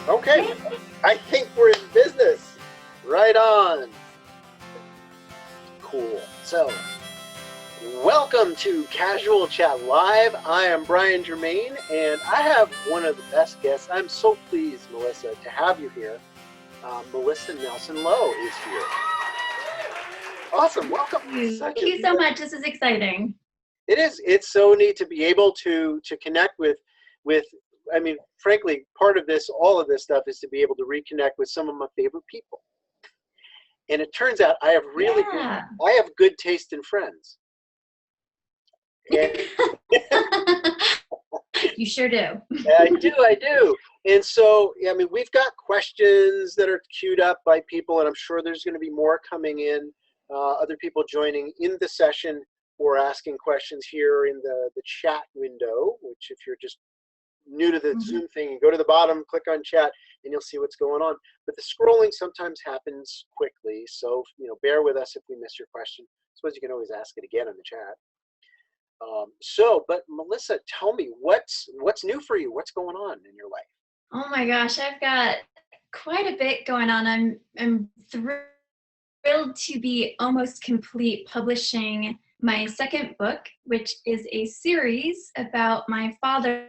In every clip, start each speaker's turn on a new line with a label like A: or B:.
A: Okay, I think we're in business. Right on. Cool. So, welcome to Casual Chat Live. I am Brian Germain, and I have one of the best guests. I'm so pleased, Melissa, to have you here. Melissa Nelson Lowe is here. Awesome. Welcome.
B: Thank you so much. This is exciting.
A: It is. It's so neat to be able to connect with. I mean, frankly, part of this, all of this stuff, is to be able to reconnect with some of my favorite people. And it turns out I have I have good taste in friends. And
B: you sure do.
A: I do. And so, I mean, we've got questions that are queued up by people, and I'm sure there's going to be more coming in. Other people joining in the session or asking questions here in the chat window, which if you're just new to the Zoom thing, you go to the bottom, click on chat, and you'll see what's going on. But the scrolling sometimes happens quickly, so bear with us if we miss your question. I suppose you can always ask it again in the chat. But Melissa, tell me what's new for you? What's going on in your life?
B: Oh my gosh, I've got quite a bit going on. I'm thrilled to be almost complete publishing my second book, which is a series about my father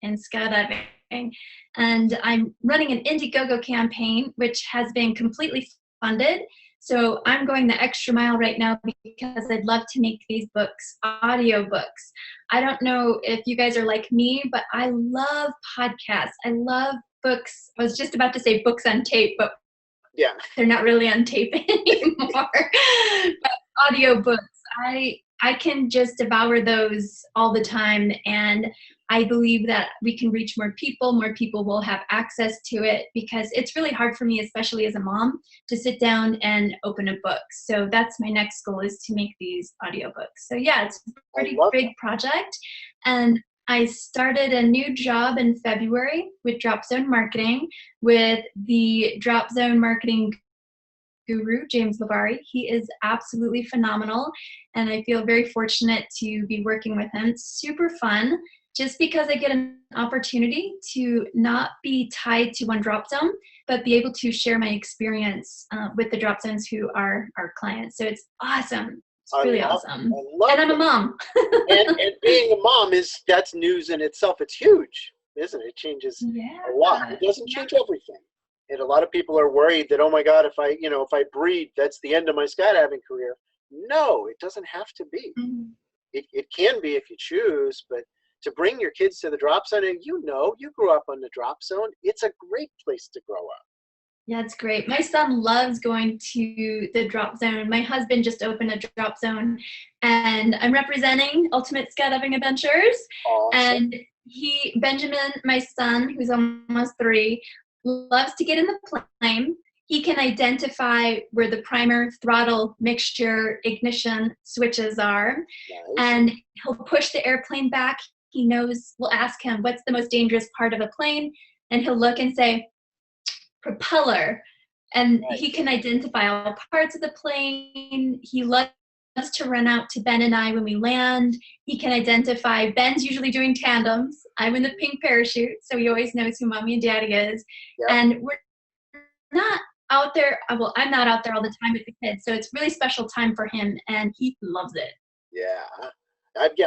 B: in skydiving. And I'm running an Indiegogo campaign, which has been completely funded. So I'm going the extra mile right now because I'd love to make these books audiobooks. I don't know if you guys are like me, but I love podcasts. I love books. I was just about to say books on tape, but
A: yeah,
B: they're not really on tape anymore. But audiobooks, I can just devour those all the time, and I believe that we can reach more people will have access to it, because it's really hard for me, especially as a mom, to sit down and open a book. So that's my next goal, is to make these audiobooks. So yeah, it's a pretty big project. And I started a new job in February with Drop Zone Marketing with the Drop Zone Marketing guru, James Lavari. He is absolutely phenomenal, and I feel very fortunate to be working with him. It's super fun, just because I get an opportunity to not be tied to one drop zone, but be able to share my experience with the drop zones who are our clients. So it's awesome. It's really awesome. And I'm a mom.
A: and being a mom that's news in itself. It's huge, isn't it? It changes a lot. It doesn't change everything. And a lot of people are worried that, oh my God, if I breed, that's the end of my skydiving career. No, it doesn't have to be. It can be if you choose, but to bring your kids to the drop zone, and you grew up on the drop zone, it's a great place to grow up.
B: Yeah, it's great. My son loves going to the drop zone. My husband just opened a drop zone, and I'm representing Ultimate Skydiving Adventures.
A: Awesome.
B: And Benjamin, my son, who's almost 3, loves to get in the plane. He can identify where the primer, throttle, mixture, ignition switches are.
A: Nice.
B: And he'll push the airplane back. He knows, we'll ask him, what's the most dangerous part of a plane? And he'll look and say, propeller. And
A: nice.
B: He can identify all parts of the plane. He loves to run out to Ben and I when we land. He can identify, Ben's usually doing tandems. I'm in the pink parachute, so he always knows who mommy and daddy is. Yep. And we're not out there, well, I'm not out there all the time with the kids, so it's really special time for him, and he loves it.
A: Yeah,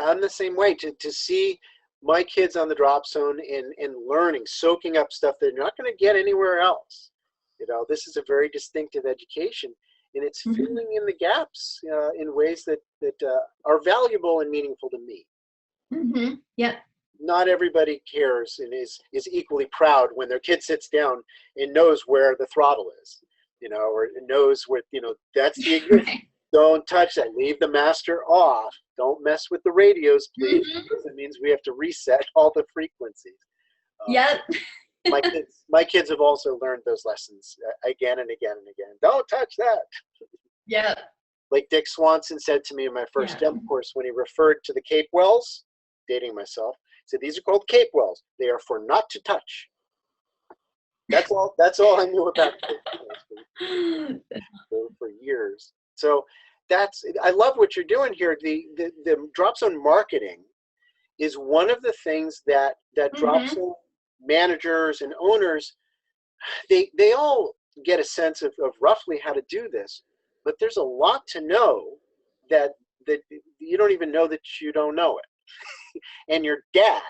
A: I'm the same way. To see my kids on the drop zone and learning, soaking up stuff they're not going to get anywhere else. This is a very distinctive education, and it's filling in the gaps in ways that are valuable and meaningful to me.
B: Yep.
A: Not everybody cares and is equally proud when their kid sits down and knows where the throttle is, or knows where, that's the ignition. Right. Don't touch that. Leave the master off. Don't mess with the radios, please, because it means we have to reset all the frequencies.
B: Yep.
A: my kids have also learned those lessons again and again and again. Don't touch that.
B: Yep.
A: Like Dick Swanson said to me in my first jump course when he referred to the Cape wells, dating myself, he said, these are called Cape wells. They are for not to touch. That's all I knew about Cape wells for years. So I love what you're doing here. The drop zone marketing is one of the things that drop zone managers and owners they all get a sense of roughly how to do this, but there's a lot to know that you don't even know that you don't know it. And your dad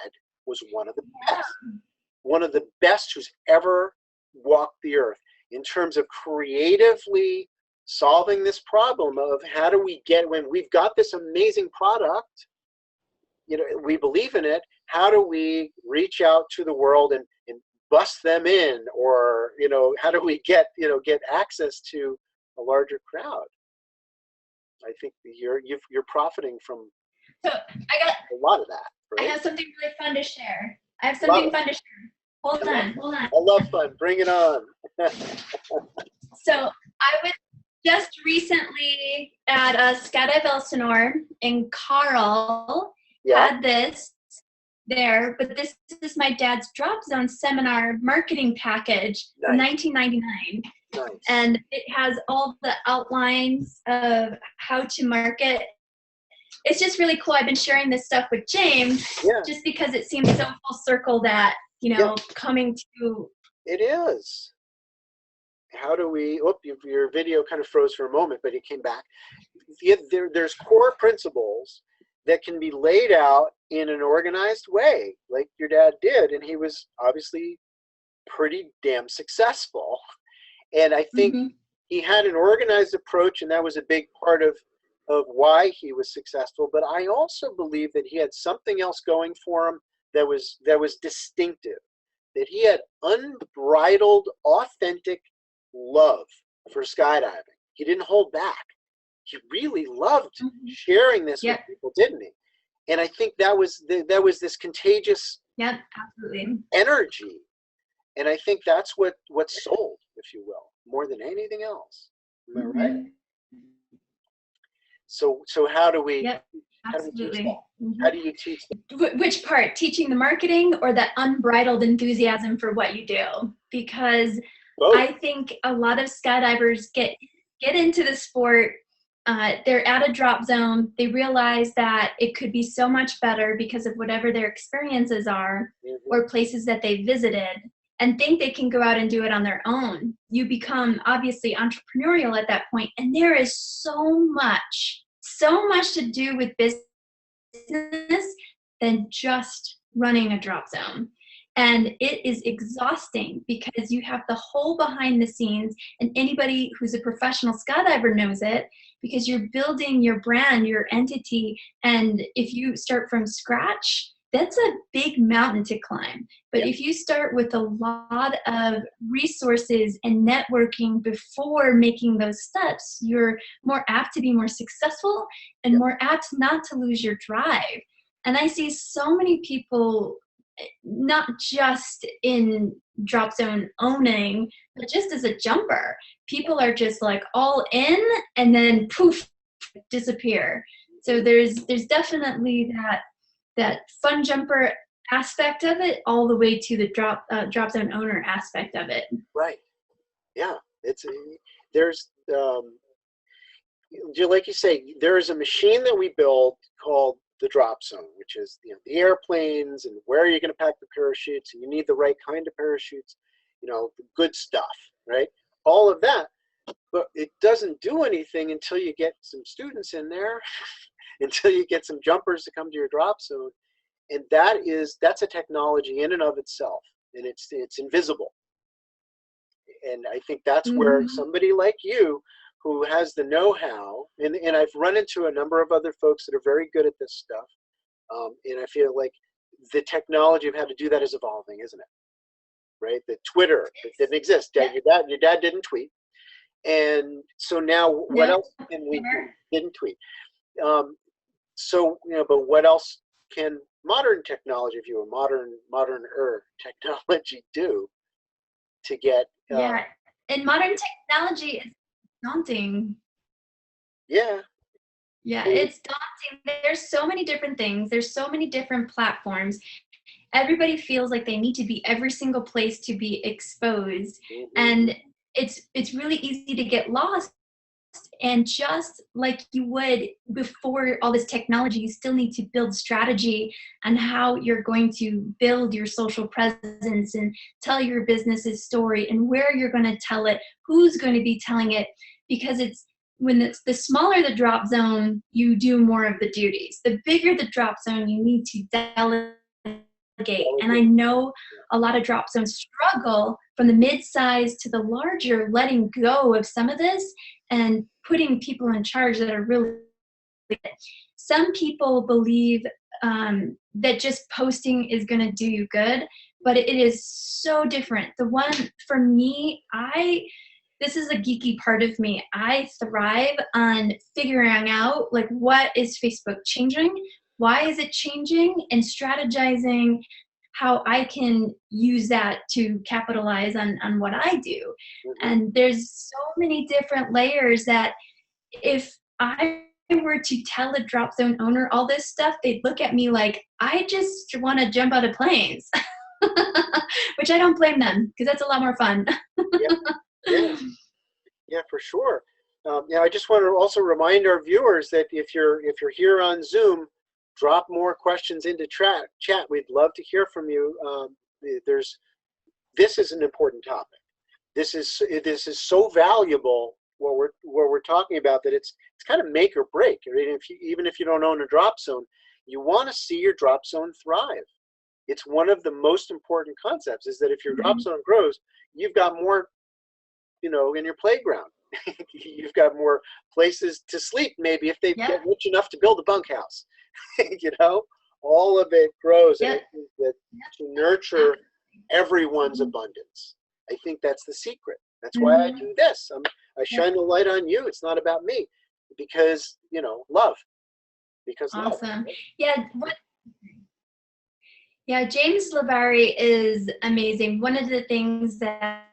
A: was one of the best who's ever walked the earth in terms of creatively solving this problem of how do we get, when we've got this amazing product, we believe in it, how do we reach out to the world and bust them in, or how do we get access to a larger crowd? I think you're profiting from
B: So
A: a lot of that, right?
B: I have something really fun to share. I have something fun to share. Hold on.
A: I love fun. Bring it on.
B: So I was just recently at a Skydive Elsinore, and Carl had this there, but this is my dad's Drop Zone seminar marketing package from 1999.
A: Nice.
B: And it has all the outlines of how to market. It's just really cool. I've been sharing this stuff with James just because it seems so full circle that, coming to.
A: It is. How do we, your video kind of froze for a moment, but it came back. There's core principles that can be laid out in an organized way, like your dad did, and he was obviously pretty damn successful. And I think he had an organized approach, and that was a big part of why he was successful. But I also believe that he had something else going for him that was distinctive, that he had unbridled, authentic love for skydiving. He didn't hold back. He really loved sharing this with people, didn't he? And I think that was this contagious energy. And I think that's what sold, if you will, more than anything else. Am I right? So how do we? How do we teach that? How do you teach that?
B: Which part? Teaching the marketing or that unbridled enthusiasm for what you do? Because
A: both.
B: I think a lot of skydivers get into the sport. They're at a drop zone. They realize that it could be so much better because of whatever their experiences are or places that they visited, and think they can go out and do it on their own. You become obviously entrepreneurial at that point, and there is so much to do with business than just running a drop zone. And it is exhausting because you have the whole behind the scenes, and anybody who's a professional skydiver knows it, because you're building your brand, your entity. And if you start from scratch, that's a big mountain to climb. But if you start with a lot of resources and networking before making those steps, you're more apt to be more successful and more apt not to lose your drive. And I see so many people, not just in drop zone owning, but just as a jumper, people are just like all in and then poof, disappear. So there's definitely that fun jumper aspect of it, all the way to the drop zone owner aspect of it.
A: Right. Yeah. There's like you say, there is a machine that we build called the drop zone, which is the airplanes and where you're going to pack the parachutes, and you need the right kind of parachutes, the good stuff, right? All of that, but it doesn't do anything until you get some students in there, until you get some jumpers to come to your drop zone, and that's a technology in and of itself, and it's invisible. And I think that's where somebody like you, who has the know-how, and I've run into a number of other folks that are very good at this stuff, and I feel like the technology of how to do that is evolving, isn't it? Right? The Twitter, it didn't exist. Your dad didn't tweet, and so now what else can we do? Didn't tweet. So but what else can modern technology, if you will, modern technology do to get?
B: And modern technology is daunting.
A: Yeah,
B: it's daunting. There's so many different things. There's so many different platforms. Everybody feels like they need to be every single place to be exposed, and it's really easy to get lost And just like you would before all this technology, you still need to build strategy on how you're going to build your social presence and tell your business's story and where you're going to tell it, who's going to be telling it, because it's when it's the smaller the drop zone, you do more of the duties. The bigger the drop zone, you need to delegate. And I know a lot of drop zones struggle from the mid-size to the larger, letting go of some of this and putting people in charge that are really good. Some people believe that just posting is going to do you good, but it is so different. The one for me, this is a geeky part of me. I thrive on figuring out like what is Facebook changing, why is it changing, and strategizing how I can use that to capitalize on what I do. And there's so many different layers that if I were to tell a drop zone owner all this stuff, they'd look at me like I just want to jump out of planes, which I don't blame them because that's a lot more fun.
A: Yeah, for sure. I just want to also remind our viewers that if you're here on Zoom, drop more questions into chat. We'd love to hear from you. This is an important topic. This is so valuable what we're talking about that it's kind of make or break. Even if you don't own a drop zone, you want to see your drop zone thrive. It's one of the most important concepts. Is that if your drop zone grows, you've got more, in your playground. You've got more places to sleep. Maybe if they get rich enough to build a bunkhouse. All of it grows, and I think that to nurture everyone's abundance, I think that's the secret. That's why I do this. I shine the light on you. It's not about me, because love. Because
B: awesome. Love. James Lavari is amazing. One of the things that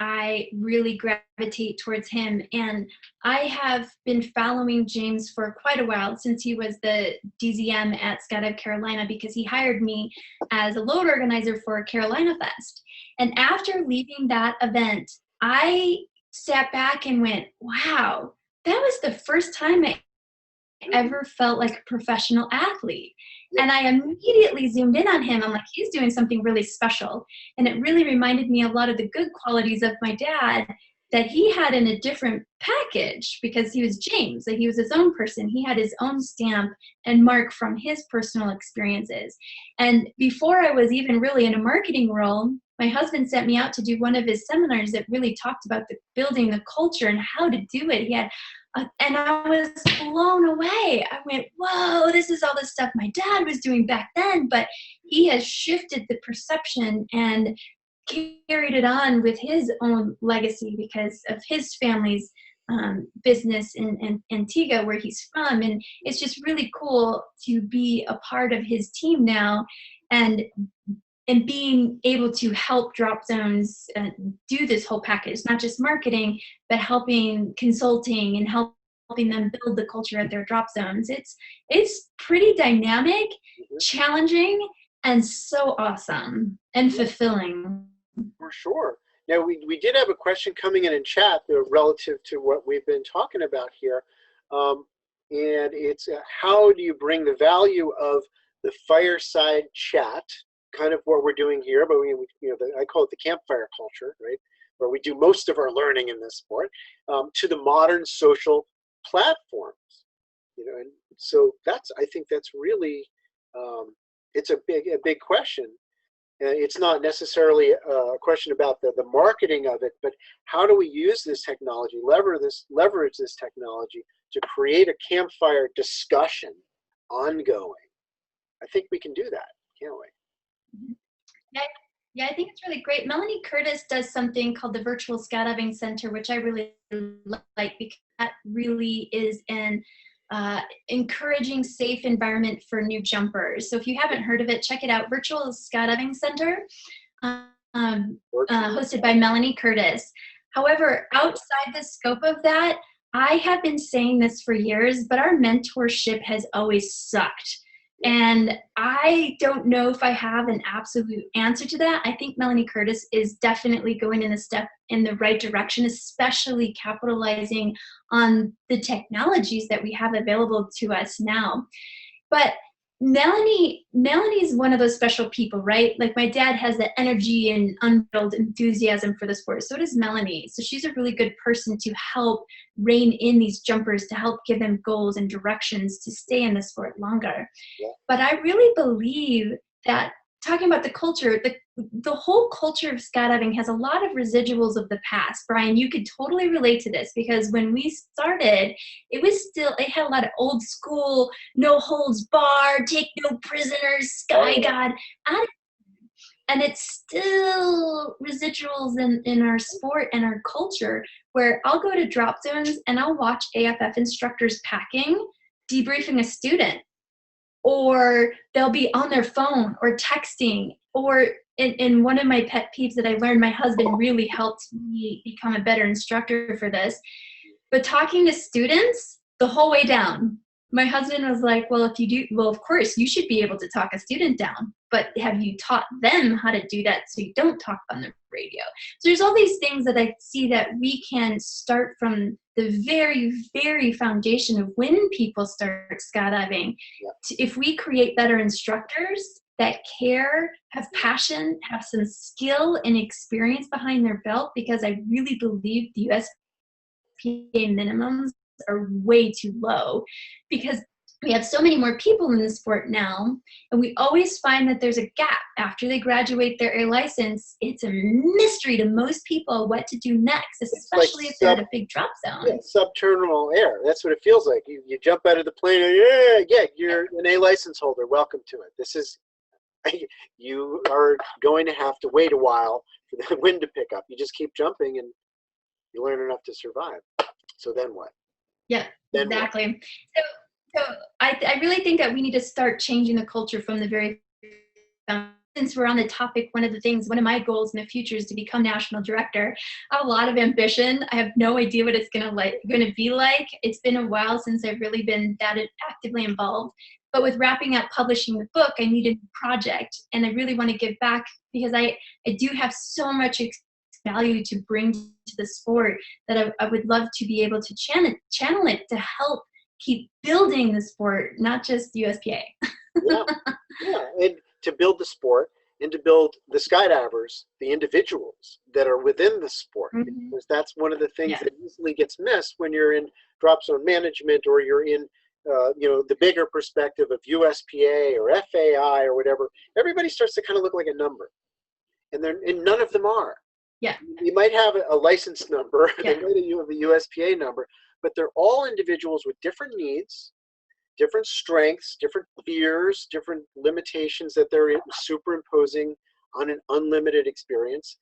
B: I really gravitate towards him, and I have been following James for quite a while, since he was the DZM at Skydive Carolina, because he hired me as a load organizer for Carolina Fest. And after leaving that event, I sat back and went, wow, that was the first time I ever felt like a professional athlete. And I immediately zoomed in on him. I'm like, he's doing something really special. And it really reminded me a lot of the good qualities of my dad that he had in a different package, because he was James, that he was his own person. He had his own stamp and mark from his personal experiences. And before I was even really in a marketing role, my husband sent me out to do one of his seminars that really talked about building the culture and how to do it. He had and I was blown away. I went, whoa, this is all the stuff my dad was doing back then, but he has shifted the perception and carried it on with his own legacy because of his family's business in Antigua, where he's from. And it's just really cool to be a part of his team now, and being able to help drop zones do this whole package, not just marketing, but helping consulting and helping them build the culture at their drop zones. It's pretty dynamic, challenging, and so awesome and fulfilling.
A: For sure. Now, we did have a question coming in chat relative to what we've been talking about here. And it's how do you bring the value of the fireside chat, kind of what we're doing here, but I call it the campfire culture, right? Where we do most of our learning in this sport, to the modern social platforms, and so I think that's really, it's a big question. It's not necessarily a question about the marketing of it, but how do we use this technology, leverage this technology to create a campfire discussion ongoing? I think we can do that, can't we?
B: Yeah, I think it's really great. Melanie Curtis does something called the Virtual Skydiving Center, which I really like, because that really is an encouraging, safe environment for new jumpers. So if you haven't heard of it, check it out. Virtual Skydiving Center, hosted by Melanie Curtis. However, outside the scope of that, I have been saying this for years, but our mentorship has always sucked. And I don't know if I have an absolute answer to that. I think Melanie Curtis is definitely going in a step in the right direction, especially capitalizing on the technologies that we have available to us now. But Melanie's one of those special people, right? Like my dad has that energy and unbridled enthusiasm for the sport. So does Melanie. So she's a really good person to help rein in these jumpers, to help give them goals and directions to stay in the sport longer.
A: Yeah.
B: But I really believe that talking about the culture, the whole culture of skydiving has a lot of residuals of the past. Brian, you could totally relate to this because when we started, it had a lot of old school, no holds barred, take no prisoners, sky god attitude. And it's still residuals in our sport and our culture where I'll go to drop zones and I'll watch AFF instructors packing, debriefing a student, or they'll be on their phone or texting, or in one of my pet peeves that I learned, my husband really helped me become a better instructor for this, but talking to students the whole way down. My husband was like, well, if you do, well, of course, you should be able to talk a student down, but have you taught them how to do that so you don't talk on the radio? So there's all these things that I see that we can start from the very, very foundation of when people start skydiving. If we create better instructors that care, have passion, have some skill and experience behind their belt, because I really believe the USPA minimums are way too low because we have so many more people in the sport now, and we always find that there's a gap after they graduate their air license. It's a mystery to most people what to do next, especially if they're at a big drop zone.
A: Yeah, subterminal air. That's what it feels like. You jump out of the plane and you're an A license holder. Welcome to it. This is, you are going to have to wait a while for the wind to pick up. You just keep jumping and you learn enough to survive. So then what?
B: Yeah, then exactly. So I really think that we need to start changing the culture from the very since we're on the topic, one of my goals in the future is to become national director. I have a lot of ambition. I have no idea what it's going to be like. It's been a while since I've really been that actively involved. But with wrapping up publishing the book, I need a new project, and I really want to give back because I do have so much value to bring to the sport that I would love to be able to channel it to help keep building the sport, not just the USPA.
A: yeah, and to build the sport and to build the skydivers, the individuals that are within the sport, because that's one of the things that easily gets missed when you're in drop zone management or you're in the bigger perspective of USPA or FAI or whatever. Everybody starts to kind of look like a number, and none of them are.
B: Yeah,
A: you might have a license number, you have a USPA number, but they're all individuals with different needs, different strengths, different fears, different limitations that they're superimposing on an unlimited experience,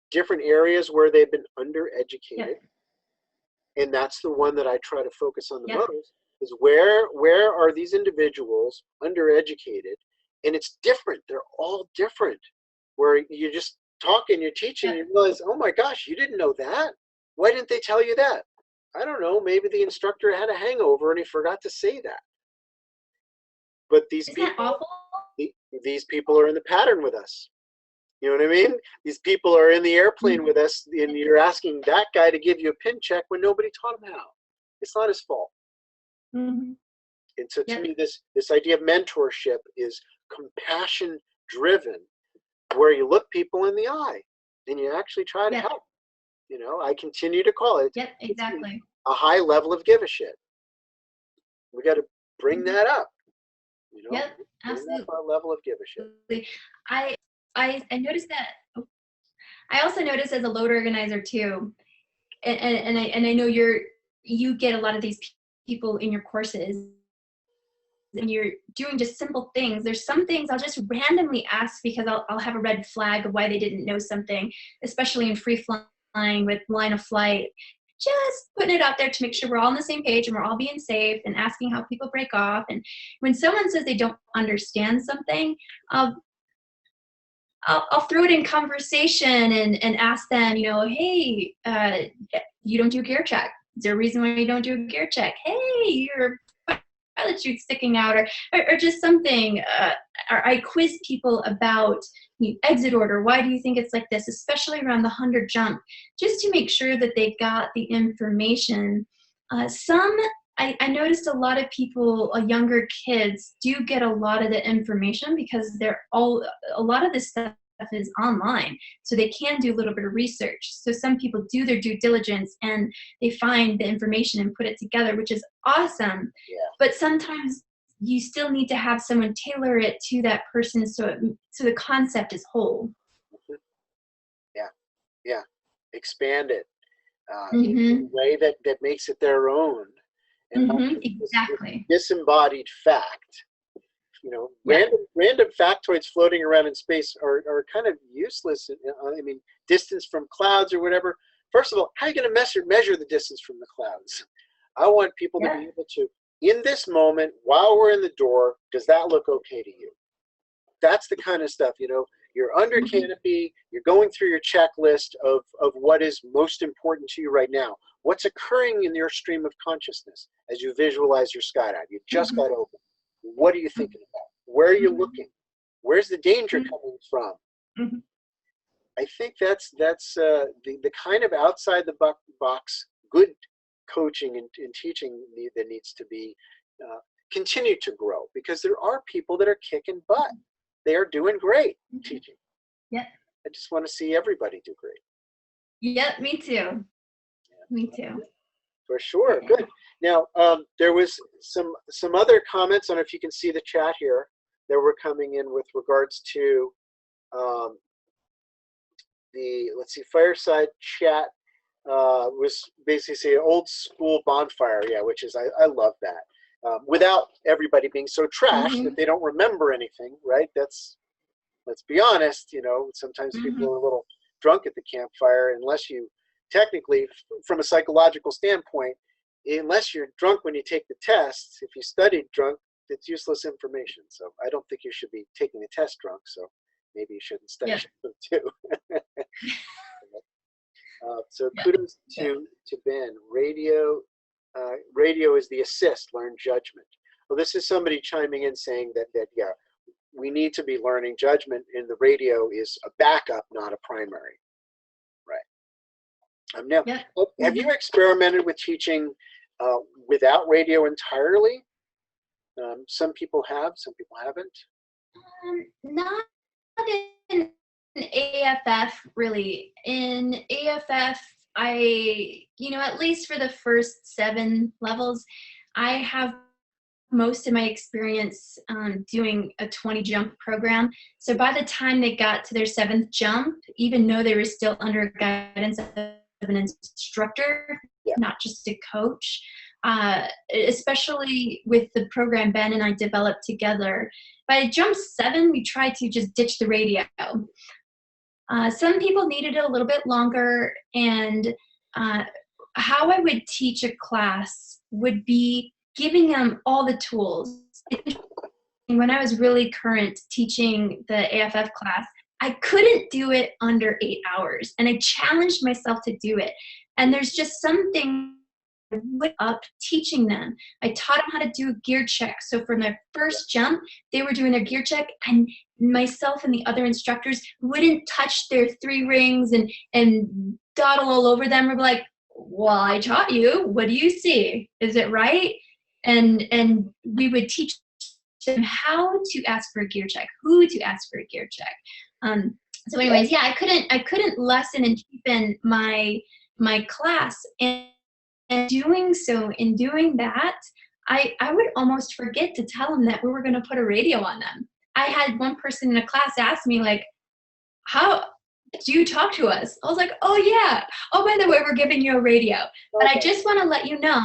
A: different areas where they've been undereducated. And that's the one that I try to focus on the most, is where are these individuals undereducated? And it's different. They're all different. Where you just talking, you're teaching, you realize, oh my gosh, you didn't know that? Why didn't they tell you that? I don't know, maybe the instructor had a hangover and he forgot to say that. But these people are in the pattern with us. You know what I mean? These people are in the airplane with us, and you're asking that guy to give you a pin check when nobody taught him how. It's not his fault. And so to me, this idea of mentorship is compassion driven, where you look people in the eye and you actually try to help. I continue to call it
B: exactly
A: a high level of give a shit. We got to bring that up.
B: Absolutely.
A: Our level of give a shit.
B: I noticed that. I also noticed as a load organizer too, and I know you get a lot of these people in your courses, and you're doing just simple things. There's some things I'll just randomly ask because I'll have a red flag of why they didn't know something, especially in free flying with line of flight. Just putting it out there to make sure we're all on the same page and we're all being safe, and asking how people break off. And when someone says they don't understand something, I'll throw it in conversation and ask them, hey, you don't do a gear check. Is there a reason why you don't do a gear check? Hey, you're pilot chute sticking out, or just something. Or I quiz people about exit order. Why do you think it's like this, especially around the 100 jump, just to make sure that they got the information. I noticed a lot of people, younger kids, do get a lot of the information because a lot of this stuff is online, so they can do a little bit of research. So some people do their due diligence and they find the information and put it together, which is awesome.
A: Yeah.
B: But sometimes you still need to have someone tailor it to that person so the concept is whole.
A: Yeah. Expand it in
B: Mm-hmm.
A: a way that makes it their own. And not just
B: Exactly.
A: this disembodied fact. Random factoids floating around in space are kind of useless. I mean, distance from clouds or whatever. First of all, how are you going to measure the distance from the clouds? I want people to be able to, in this moment, while we're in the door, does that look okay to you? That's the kind of stuff, you're under canopy, you're going through your checklist of what is most important to you right now. What's occurring in your stream of consciousness as you visualize your skydive? You just got open. What are you thinking about? Where are you looking? Where's the danger coming from? I think that's the kind of outside the box good coaching and teaching that needs to be continue to grow, because there are people that are kicking butt. They are doing great teaching.
B: Yep.
A: I just want to see everybody do great.
B: Yep, me too. Me too.
A: For sure. Good. Now, there was some other comments. I don't know if you can see the chat here that were coming in with regards to let's see, fireside chat was basically saying old school bonfire. Yeah, which is, I love that. Without everybody being so trashed that they don't remember anything, right? Let's be honest, sometimes people are a little drunk at the campfire, unless you technically, from a psychological standpoint, unless you're drunk when you take the test. If you studied drunk, it's useless information. So I don't think you should be taking the test drunk. So maybe you shouldn't study too. So kudos to Ben. Radio is the assist, learn judgment. Well, this is somebody chiming in saying that we need to be learning judgment, and the radio is a backup, not a primary. Right. Now, have you experimented with teaching without radio entirely? Some people have, some people haven't.
B: Not in AFF, really. In AFF, at least for the first 7 levels, I have most of my experience doing a 20 jump program. So by the time they got to their 7th jump, even though they were still under guidance of an instructor, not just a coach, especially with the program Ben and I developed together, by jump 7, we tried to just ditch the radio. Some people needed it a little bit longer, and how I would teach a class would be giving them all the tools. When I was really current teaching the AFF class, I couldn't do it under 8 hours, and I challenged myself to do it. And there's just something up teaching them. I taught them how to do a gear check. So from their first jump, they were doing their gear check, and myself and the other instructors wouldn't touch their 3 rings and dawdle all over them. We're like, well, I taught you. What do you see? Is it right? And we would teach them how to ask for a gear check, who to ask for a gear check. So anyways, I couldn't lessen and cheapen my class, and doing so, in doing that, I would almost forget to tell them that we were going to put a radio on them. I had one person in a class ask me, like, how do you talk to us? I was like, oh yeah. Oh, by the way, we're giving you a radio. But I just want to let you know,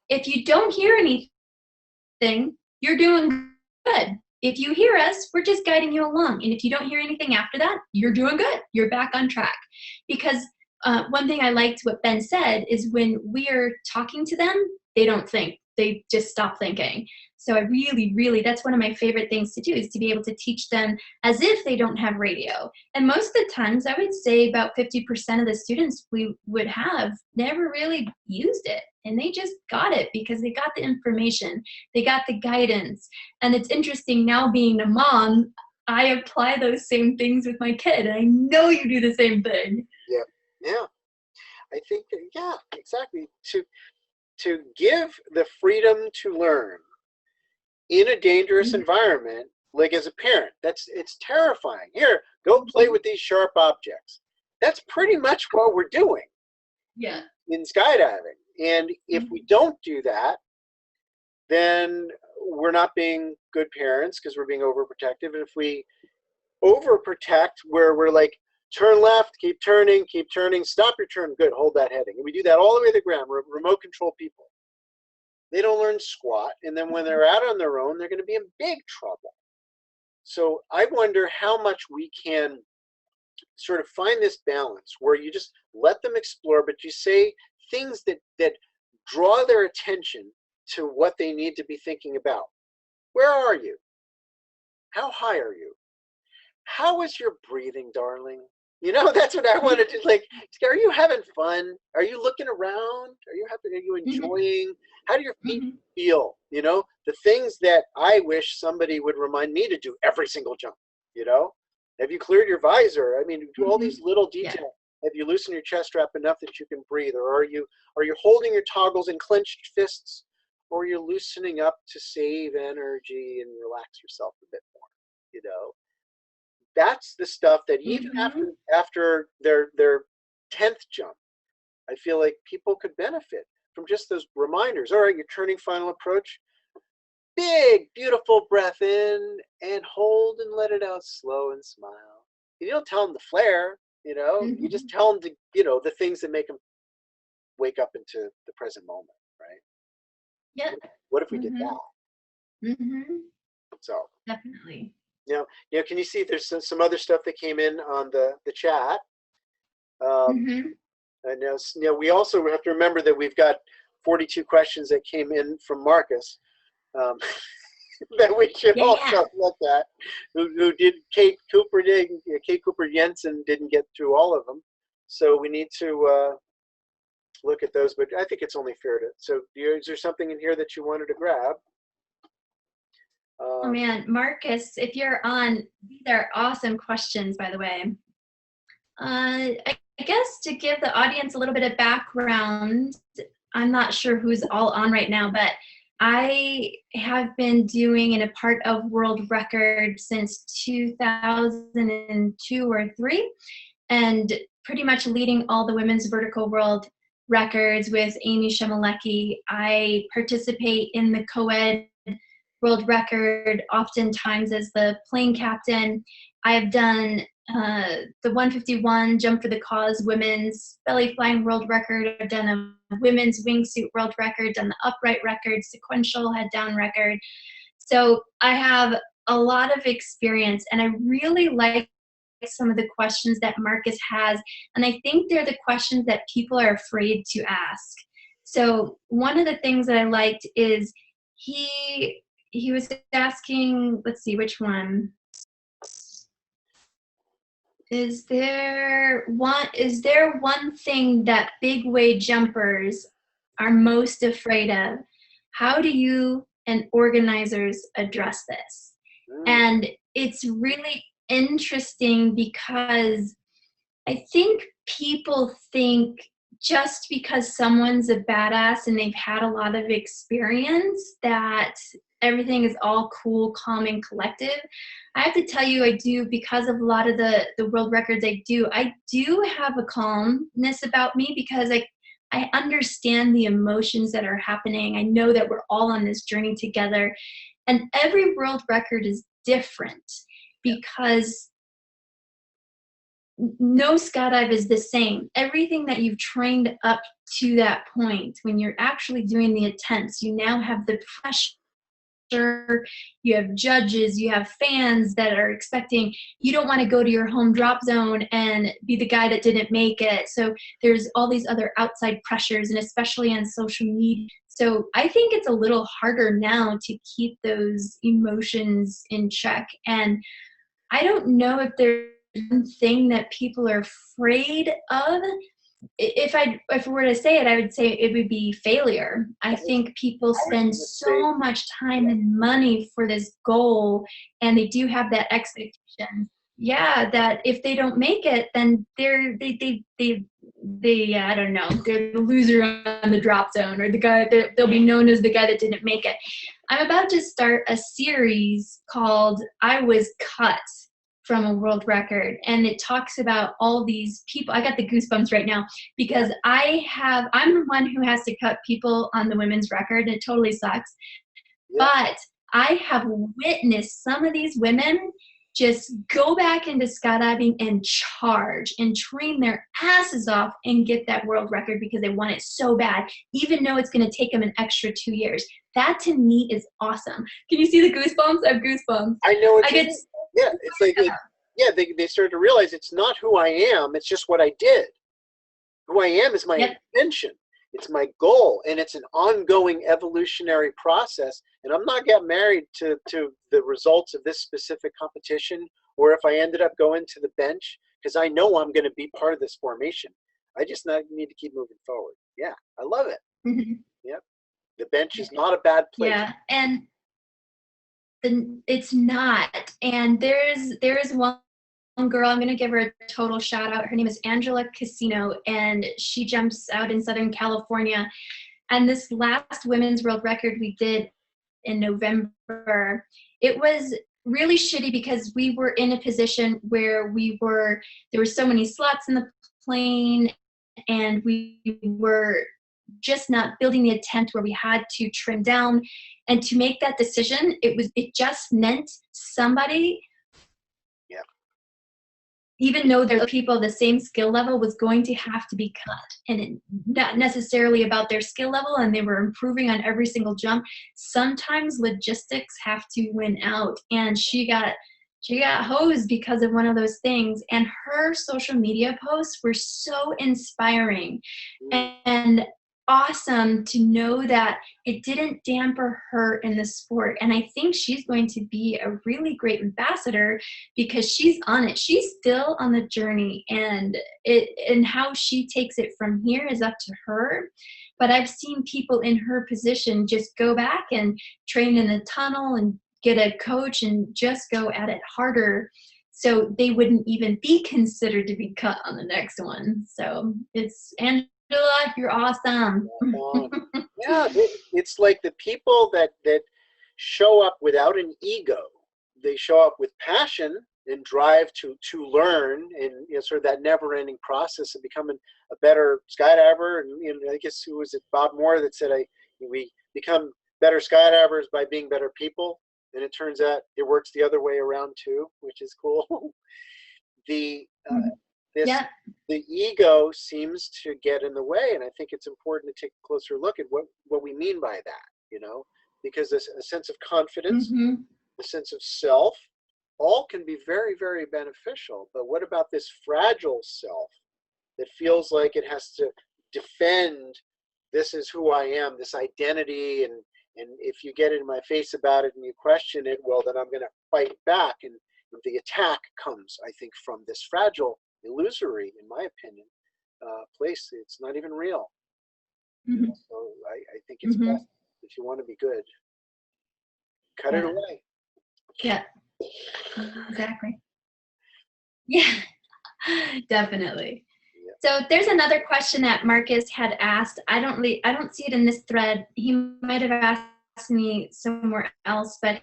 B: if you don't hear anything, you're doing good. If you hear us, we're just guiding you along. And if you don't hear anything after that, you're doing good. You're back on track. Because one thing I liked what Ben said is when we are talking to them, they don't think. They just stop thinking. So I really, really, that's one of my favorite things to do, is to be able to teach them as if they don't have radio. And most of the times, I would say about 50% of the students we would have never really used it. and they just got it because they got the information, they got the guidance. And it's interesting now being a mom, I apply those same things with my kid. I know you do the same thing.
A: Yeah. Yeah. I think that, yeah, exactly. To give the freedom to learn in a dangerous
B: Mhm.
A: environment, like as a parent, it's terrifying. Here, go play with these sharp objects. That's pretty much what we're doing
B: Yeah.
A: in skydiving. And if we
B: Mhm.
A: don't do that, then we're not being good parents because we're being overprotective. And if we overprotect, where we're like, turn left, keep turning, stop your turn, good, hold that heading. And we do that all the way to the ground, remote control people. They don't learn squat. And then when they're out on their own, they're going to be in big trouble. So I wonder how much we can sort of find this balance where you just let them explore, but you say things that draw their attention to what they need to be thinking about. Where are you? How high are you? How is your breathing, darling? You know, that's what I wanted to like. Are you having fun? Are you looking around? Are you happy? Are you
B: Mhm.
A: enjoying? How do your feet
B: Mhm.
A: feel? You know, the things that I wish somebody would remind me to do every single jump. You know, have you cleared your visor? I mean, do all these
B: Mhm.
A: little
B: Yeah.
A: details. Have you loosened your chest strap enough that you can breathe, or are you holding your toggles in clenched fists, or are you loosening up to save energy and relax yourself a bit more? You know, that's the stuff that even
B: Mhm.
A: after their 10th jump, I feel like people could benefit from just those reminders. All right, you're turning final approach. Big, beautiful breath in and hold and let it out slow and smile. You don't tell them to flare, you just
B: Mhm.
A: tell them to, the things that make them wake up into the present moment, right?
B: Yep.
A: What if we did that?
B: Mhm. Mhm.
A: So,
B: Definitely.
A: can you see there's some other stuff that came in on the chat? Um,
B: Mhm.
A: And now, we also have to remember that we've got 42 questions that came in from Marcus um, that we should
B: Yeah.
A: also look at. Who did Kate Cooper Jensen didn't get through all of them, so we need to look at those. But I think it's only fair to. So, is there something in here that you wanted to grab?
B: Oh
A: Um,
B: man, Marcus, if you're on, these are awesome questions, by the way. I guess to give the audience a little bit of background, I'm not sure who's all on right now, but I have been doing and a part of world record since 2002 or 3, and pretty much leading all the women's vertical world records with Amy Shemalecki. I participate in the co-ed world record oftentimes as the plane captain. I've done the 151 jump for the cause women's belly flying world record. I've done a women's wingsuit world record, done the upright record, sequential head down record. So I have a lot of experience, and I really like some of the questions that Marcus has, and I think they're the questions that people are afraid to ask. So one of the things that I liked is he was asking, let's see which one. Is there one thing that big wave jumpers are most afraid of? How do you and organizers address this?
A: mm,
B: And it's really interesting because I think people think just because someone's a badass and they've had a lot of experience that everything is all cool, calm, and collective. I have to tell you, I do, because of a lot of the world records I do have a calmness about me because I understand the emotions that are happening. I know that we're all on this journey together. And every world record is different because no skydive is the same. Everything that you've trained up to that point, when you're actually doing the attempts, you now have the pressure, you have judges, you have fans that are expecting, you don't want to go to your home drop zone and be the guy that didn't make it. So there's all these other outside pressures, and especially on social media. So I think it's a little harder now to keep those emotions in check. And I don't know if there's one thing that people are afraid of. if we were to say it, I would say it would be failure. I think people spend so much time and money for this goal, and they do have that expectation. Yeah, that if they don't make it, then they I don't know, they're the loser on the drop zone, or the guy that they'll be known as the guy that didn't make it. I'm about to start a series called I Was Cut from a world record, and it talks about all these people. I got the goosebumps right now because I'm the one who has to cut people on the women's record, and it totally sucks. But I have witnessed some of these women just go back into skydiving and charge and train their asses off and get that world record because they want it so bad, even though it's going to take them an extra 2 years. That to me is awesome. Can you see the goosebumps? I have goosebumps.
A: I know it's like they start to realize it's not who I am, it's just what I did. Who I am is my invention. It's my goal, and it's an ongoing evolutionary process. And I'm not getting married to the results of this specific competition, or if I ended up going to the bench, because I know I'm going to be part of this formation. I just need to keep moving forward. Yeah, I love it.
B: Mm-hmm.
A: Yep. The bench is not a bad place.
B: Yeah, and it's not. And there's one girl, I'm going to give her a total shout out. Her name is Angela Casino, and she jumps out in Southern California. And this last women's world record we did in November, it was really shitty because we were in a position where there were so many slots in the plane, and we were just not building the tent where we had to trim down. And to make that decision, it just meant somebody, even though there's people the same skill level, was going to have to be cut. And not necessarily about their skill level, and they were improving on every single jump. Sometimes logistics have to win out, and she got hosed because of one of those things. And her social media posts were so inspiring and awesome to know that it didn't damper her in the sport. And I think she's going to be a really great ambassador because she's on it. She's still on the journey, and how she takes it from here is up to her. But I've seen people in her position just go back and train in the tunnel and get a coach and just go at it harder, so they wouldn't even be considered to be cut on the next one. So it's Angela, you're awesome.
A: Yeah, it's like the people that show up without an ego. They show up with passion and drive to learn, and sort of that never-ending process of becoming a better skydiver. And I guess who was it, Bob Moore, that said we become better skydivers by being better people. And it turns out it works the other way around too, which is cool. The ego seems to get in the way, and I think it's important to take a closer look at what we mean by that, because a sense of confidence, a sense of self, all can be very, very beneficial. But what about this fragile self that feels like it has to defend, this is who I am, this identity, and if you get in my face about it and you question it, well, then I'm going to fight back. And the attack comes, I think, from this fragile, illusory, in my opinion, place. It's not even real. So I think it's best, if you want to be good, cut it away.
B: Yeah, exactly. Yeah, definitely. So there's another question that Marcus had asked. I don't see it in this thread. He might have asked me somewhere else, but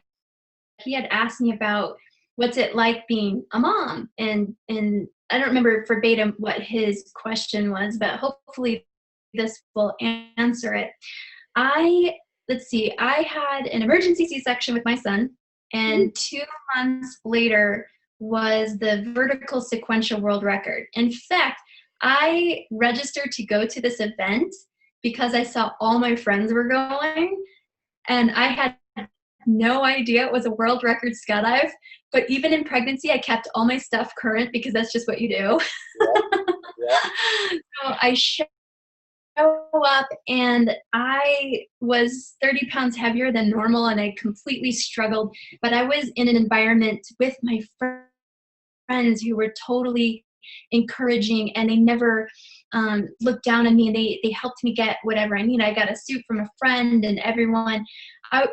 B: he had asked me about what's it like being a mom, and I don't remember verbatim what his question was, but hopefully this will answer it. Let's see, I had an emergency C-section with my son, and 2 months later was the vertical sequential world record. In fact, I registered to go to this event because I saw all my friends were going, and I had no idea it was a world record skydive. But even in pregnancy, I kept all my stuff current because that's just what you do. So I show up, and I was 30 pounds heavier than normal, and I completely struggled. But I was in an environment with my friends who were totally encouraging, and they never looked down on me, and they helped me get whatever I need. I got a suit from a friend and everyone. I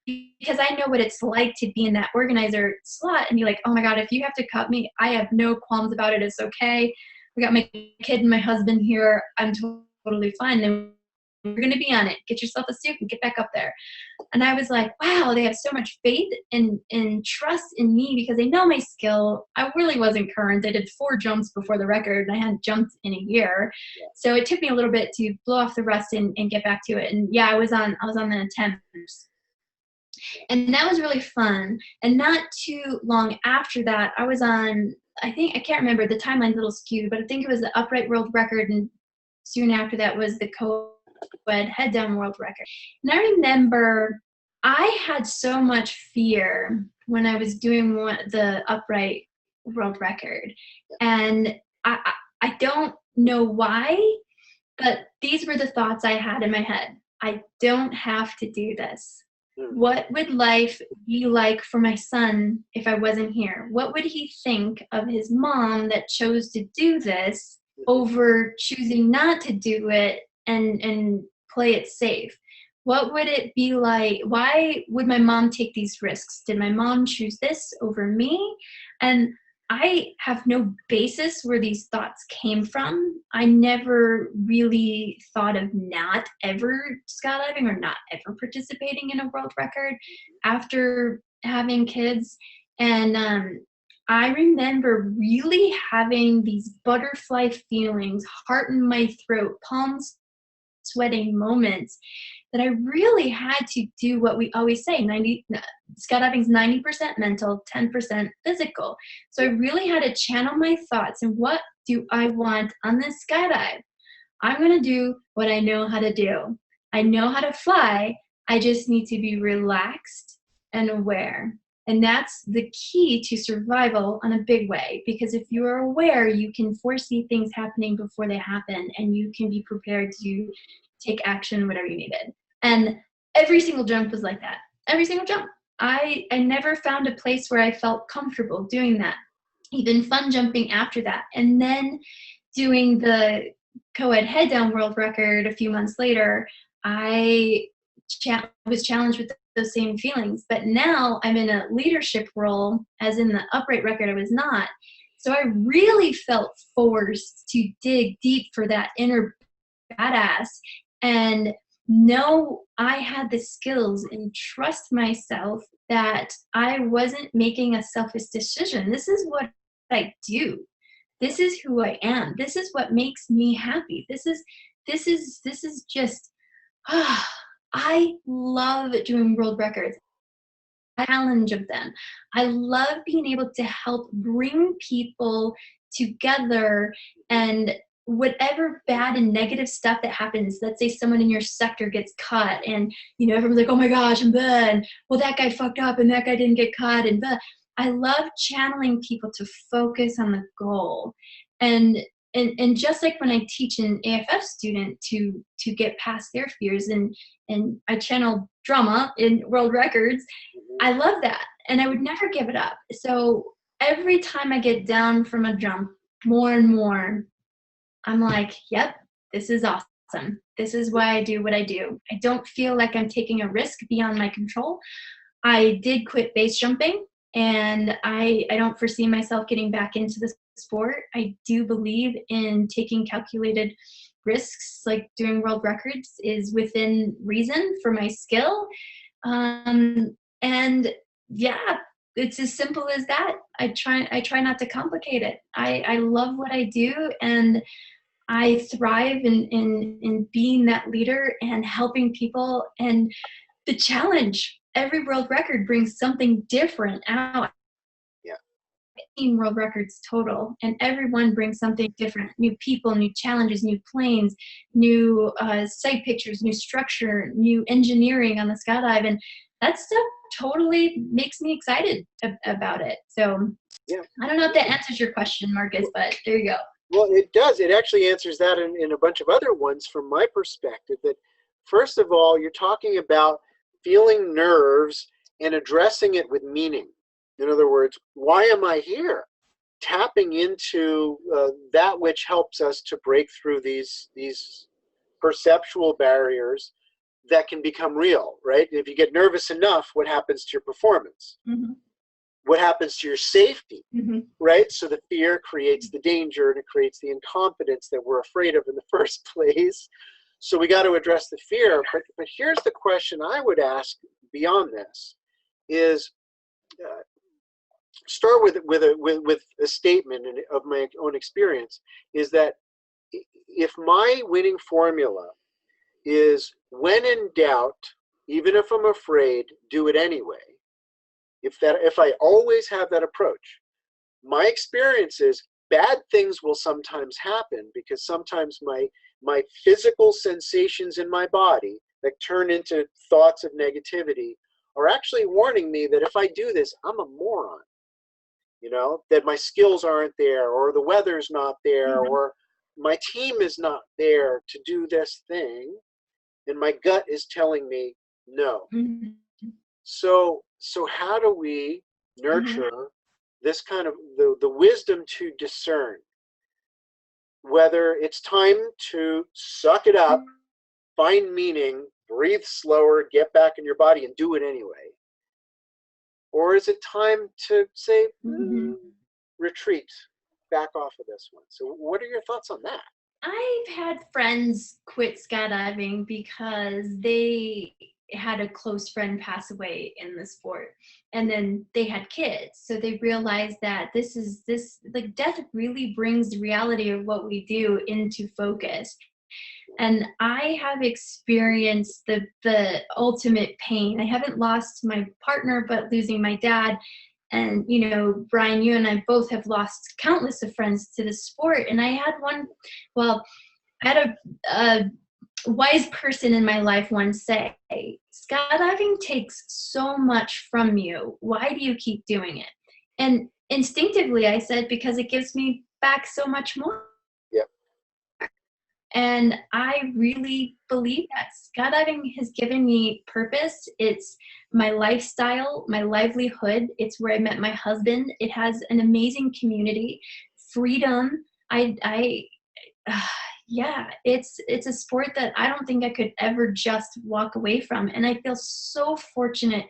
B: because I know what it's like to be in that organizer slot and be like, oh my God, if you have to cut me, I have no qualms about it. It's okay. We got my kid and my husband here. I'm totally fine. And we're going to be on it. Get yourself a suit and get back up there. And I was like, wow, they have so much faith and trust in me because they know my skill. I really wasn't current. I did 4 jumps before the record, and I hadn't jumped in a year. So it took me a little bit to blow off the rust and get back to it. And yeah, I was on the attempts. And that was really fun. And not too long after that, I was on, I can't remember, the timeline's a little skewed, but I think it was the upright world record, and soon after that was the co-ed head down world record. And I remember I had so much fear when I was doing the upright world record. And I don't know why, but these were the thoughts I had in my head. I don't have to do this. What would life be like for my son if I wasn't here? What would he think of his mom that chose to do this over choosing not to do it and play it safe? What would it be like? Why would my mom take these risks? Did my mom choose this over me? And I have no basis where these thoughts came from. I never really thought of not ever skydiving or not ever participating in a world record after having kids. And I remember really having these butterfly feelings, heart in my throat, palms sweating moments that I really had to do what we always say, skydiving's 90% mental, 10% physical. So I really had to channel my thoughts and what do I want on this skydive? I'm going to do what I know how to do. I know how to fly. I just need to be relaxed and aware. And that's the key to survival on a big way, because if you are aware, you can foresee things happening before they happen, and you can be prepared to take action, whatever you needed. And every single jump was like that. Every single jump. I never found a place where I felt comfortable doing that. Even fun jumping after that. And then doing the co-ed head down world record a few months later, I was challenged with those same feelings. But now I'm in a leadership role, as in the upright record I was not. So I really felt forced to dig deep for that inner badass and know I had the skills and trust myself that I wasn't making a selfish decision. This is what I do. This is who I am. This is what makes me happy. This is just, I love doing world records. Challenge of them. I love being able to help bring people together, and whatever bad and negative stuff that happens, let's say someone in your sector gets caught and everyone's like, oh my gosh, and then well, that guy fucked up and that guy didn't get caught, and I love channeling people to focus on the goal. And just like when I teach an AFF student to get past their fears, and I channel drama in world records, I love that, and I would never give it up. So every time I get down from a jump, more and more, I'm like, yep, this is awesome. This is why I do what I do. I don't feel like I'm taking a risk beyond my control. I did quit base jumping, and I don't foresee myself getting back into the sport. I do believe in taking calculated risks, like doing world records is within reason for my skill. And yeah, it's as simple as that. I try not to complicate it. I love what I do, and I thrive in being that leader and helping people. And the challenge, every world record brings something different out.
A: Yeah.
B: 15 world records total, and everyone brings something different. New people, new challenges, new planes, new site pictures, new structure, new engineering on the skydive, and that stuff totally makes me excited about it. So yeah. I don't know if that answers your question, Marcus, but there you go.
A: Well, it does. It actually answers that in a bunch of other ones from my perspective. That first of all, you're talking about feeling nerves and addressing it with meaning. In other words, why am I here? tapping into that which helps us to break through these perceptual barriers that can become real, right? If you get nervous enough, what happens to your performance?
B: Mm-hmm.
A: What happens to your safety,
B: Mm-hmm.
A: right? So the fear creates the danger, and it creates the incompetence that we're afraid of in the first place. So we got to address the fear. But here's the question I would ask beyond this is, start with a statement of my own experience, is that if my winning formula is, when in doubt, even if I'm afraid, do it anyway. If I always have that approach, my experience is bad things will sometimes happen, because sometimes my physical sensations in my body that turn into thoughts of negativity are actually warning me that if I do this, I'm a moron. That my skills aren't there, or the weather's not there,
B: Mm-hmm.
A: or my team is not there to do this thing, and my gut is telling me no.
B: Mm-hmm.
A: So how do we
B: Mm-hmm.
A: nurture this kind of the wisdom to discern whether it's time to suck it up, find meaning, breathe slower, get back in your body and do it anyway? Or is it time to say,
B: Mm-hmm.
A: retreat, back off of this one? So what are your thoughts on that?
B: I've had friends quit skydiving because they had a close friend pass away in the sport, and then they had kids, so they realized that this like death really brings the reality of what we do into focus. And I have experienced the ultimate pain. I haven't lost my partner, but losing my dad. And Brian, you and I both have lost countless of friends to the sport. And I had one, well, I had a wise person in my life once say, skydiving takes so much from you. Why do you keep doing it? And instinctively I said, because it gives me back so much more.
A: Yep.
B: And I really believe that skydiving has given me purpose. It's my lifestyle, my livelihood. It's where I met my husband. It has an amazing community, freedom. Yeah, it's a sport that I don't think I could ever just walk away from. And I feel so fortunate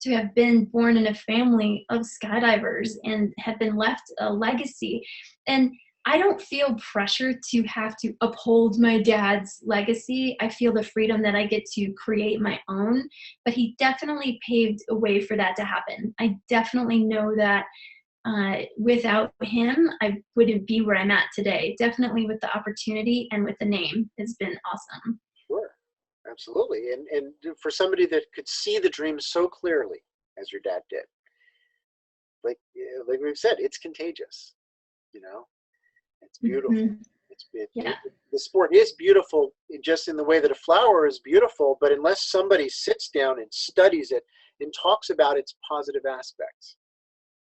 B: to have been born in a family of skydivers and have been left a legacy. And I don't feel pressure to have to uphold my dad's legacy. I feel the freedom that I get to create my own, but he definitely paved a way for that to happen. I definitely know that without him, I wouldn't be where I'm at today. Definitely with the opportunity and with the name has been awesome.
A: Sure, absolutely. And for somebody that could see the dream so clearly as your dad did, like we've said, it's contagious. It's beautiful.
B: Mm-hmm.
A: It,
B: Yeah.
A: the sport is beautiful just in the way that a flower is beautiful, but unless somebody sits down and studies it and talks about its positive aspects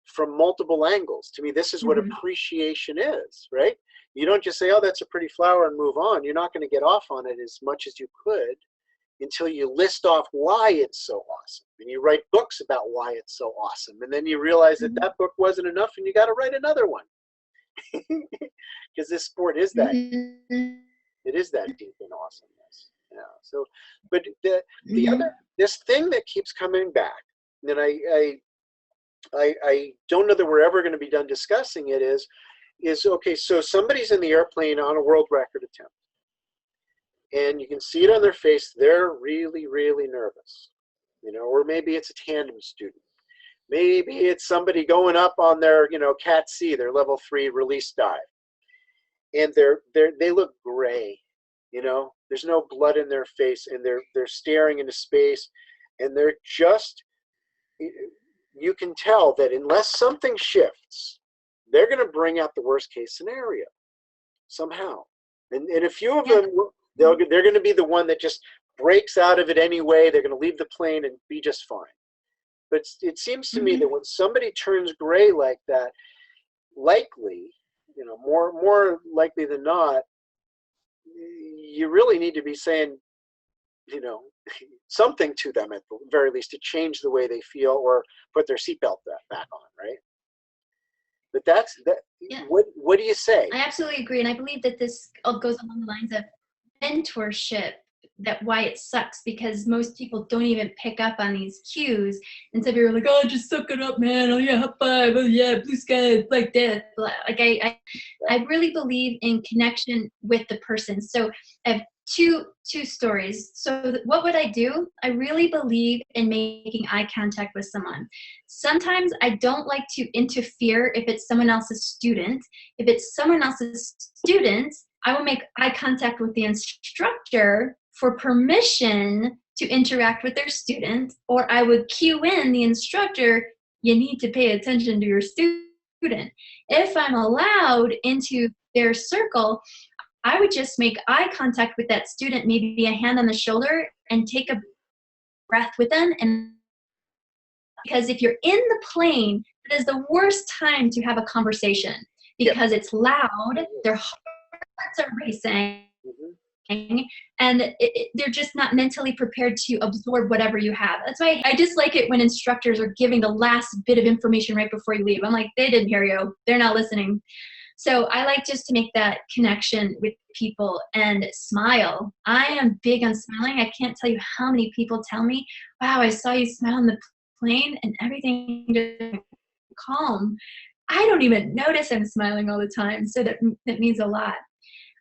A: from multiple angles, to me, this is what
B: Mm-hmm.
A: appreciation is, right? You don't just say, oh, that's a pretty flower and move on. You're not going to get off on it as much as you could until you list off why it's so awesome. And you write books about why it's so awesome. And then you realize that that book wasn't enough and you got to write another one. Because this sport is that,
B: Mm-hmm.
A: it is that deep in awesomeness. Yeah. So, but the
B: Mm-hmm.
A: other, this thing that keeps coming back, and I don't know that we're ever going to be done discussing it, is okay, so somebody's in the airplane on a world record attempt, and you can see it on their face, they're really, really nervous, or maybe it's a tandem student. Maybe it's somebody going up on their, Cat C, their level 3 release dive, and they look gray, there's no blood in their face, and they're staring into space, and they're just, you can tell that unless something shifts, they're going to bring out the worst case scenario somehow. And a few of
B: Yeah.
A: them, they're going to be the one that just breaks out of it anyway. They're going to leave the plane and be just fine. But it seems to me that when somebody turns gray like that, likely, more likely than not, you really need to be saying, something to them at the very least to change the way they feel, or put their seatbelt back on, right? But that's that.
B: Yeah.
A: What do you say?
B: I absolutely agree. And I believe that this all goes along the lines of mentorship, that why it sucks, because most people don't even pick up on these cues. And so people are like, oh, just suck it up, man. Oh yeah, high five. Oh yeah, blue sky, like this. Like I really believe in connection with the person. So I have two stories. So what would I do? I really believe in making eye contact with someone. Sometimes I don't like to interfere if it's someone else's student. If it's someone else's student, I will make eye contact with the instructor for permission to interact with their student, or I would cue in the instructor, you need to pay attention to your student. If I'm allowed into their circle, I would just make eye contact with that student, maybe a hand on the shoulder, and take a breath with them. And because if you're in the plane, it is the worst time to have a conversation, because it's loud, their hearts are racing, and they're just not mentally prepared to absorb whatever you have. That's why I dislike it when instructors are giving the last bit of information right before you leave. I'm like, they didn't hear you. They're not listening. So I like just to make that connection with people and smile. I am big on smiling. I can't tell you how many people tell me, wow, I saw you smile on the plane and everything just calm. I don't even notice I'm smiling all the time. So that means a lot.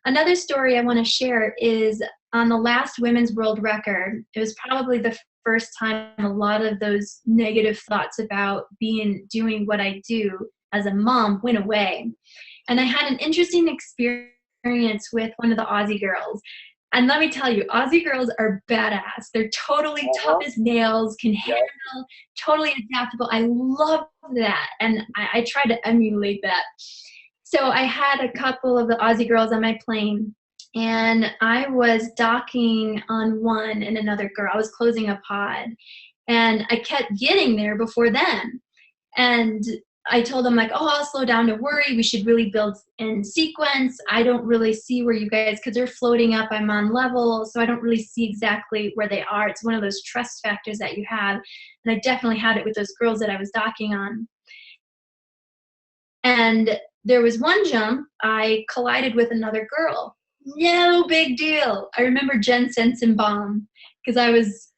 B: Another story I want to share is on the last women's world record. It was probably the first time a lot of those negative thoughts about doing what I do as a mom went away. And I had an interesting experience with one of the Aussie girls. And let me tell you, Aussie girls are badass. They're totally tough as nails, can handle, totally adaptable. I love that. And I try to emulate that. So I had a couple of the Aussie girls on my plane, and I was docking on one and another girl. I was closing a pod, and I kept getting there before them. And I told them, like, oh, I'll slow down, don't worry. We should really build in sequence. I don't really see where you guys, because they're floating up, I'm on level, so I don't really see exactly where they are. It's one of those trust factors that you have. And I definitely had it with those girls that I was docking on. And there was one jump, I collided with another girl. No big deal. I remember Jen Sensenbaum, because I was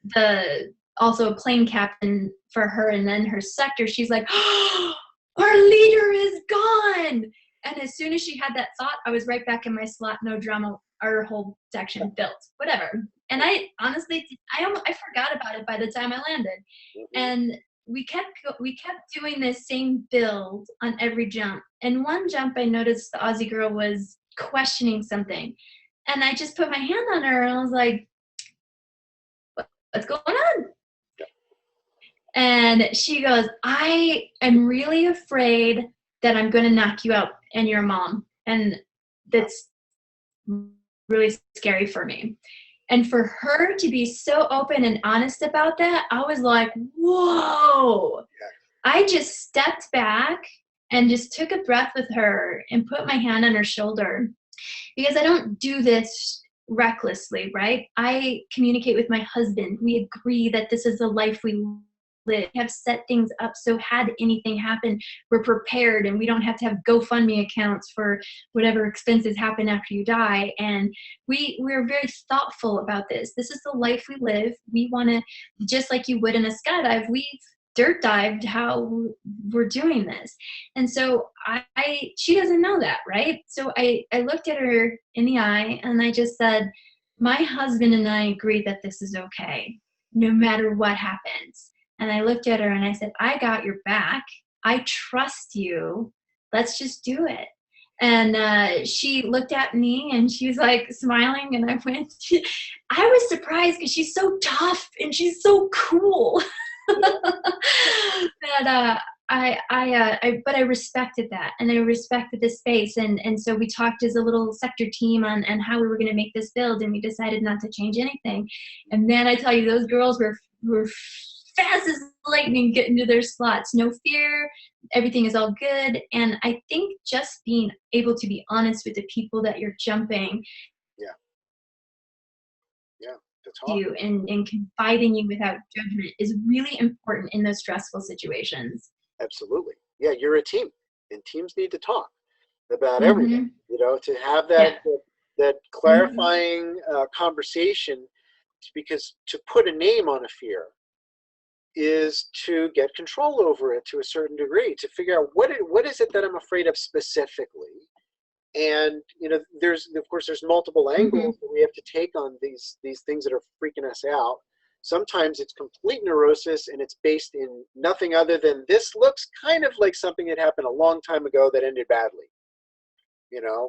B: also a plane captain for her, and then her sector. She's like, oh, our leader is gone. And as soon as she had that thought, I was right back in my slot, no drama, our whole section built, whatever. And I honestly, I forgot about it by the time I landed. And we kept doing this same build on every jump. And one jump, I noticed the Aussie girl was questioning something. And I just put my hand on her, and I was like, what's going on? And she goes, I am really afraid that I'm going to knock you out and your mom. And that's really scary for me. And for her to be so open and honest about that, I was like, whoa. I just stepped back and just took a breath with her and put my hand on her shoulder, because I don't do this recklessly, right? I communicate with my husband. We agree that this is the life we live. We have set things up so had anything happen, we're prepared, and we don't have to have GoFundMe accounts for whatever expenses happen after you die. And we're very thoughtful about this. This is the life we live. We want to, just like you would in a skydive, we've dirt dived how we're doing this. And so she doesn't know that, right? So I looked at her in the eye, and I just said, my husband and I agree that this is okay, no matter what happens. And I looked at her and I said, I got your back. I trust you. Let's just do it. And she looked at me and she was like smiling, and I went, I was surprised because she's so tough and she's so cool. That but I respected that, and I respected the space, and so we talked as a little sector team on how we were going to make this build, and we decided not to change anything. And then I tell you, those girls were fast as lightning getting to their slots. No fear. Everything is all good. And I think just being able to be honest with the people that you're jumping.
A: Yeah. That's hard.
B: You and confiding you without judgment is really important in those stressful situations.
A: Absolutely. Yeah. You're a team. and teams need to talk about everything,
B: Mhm.
A: to have
B: Yeah.
A: that
B: Mhm.
A: clarifying conversation, because to put a name on a fear is to get control over it to a certain degree, to figure out what is it that I'm afraid of specifically. And there's of course there's multiple
B: Mhm.
A: angles that we have to take on these things that are freaking us out. Sometimes it's complete neurosis and it's based in nothing other than this looks kind of like something that happened a long time ago that ended badly.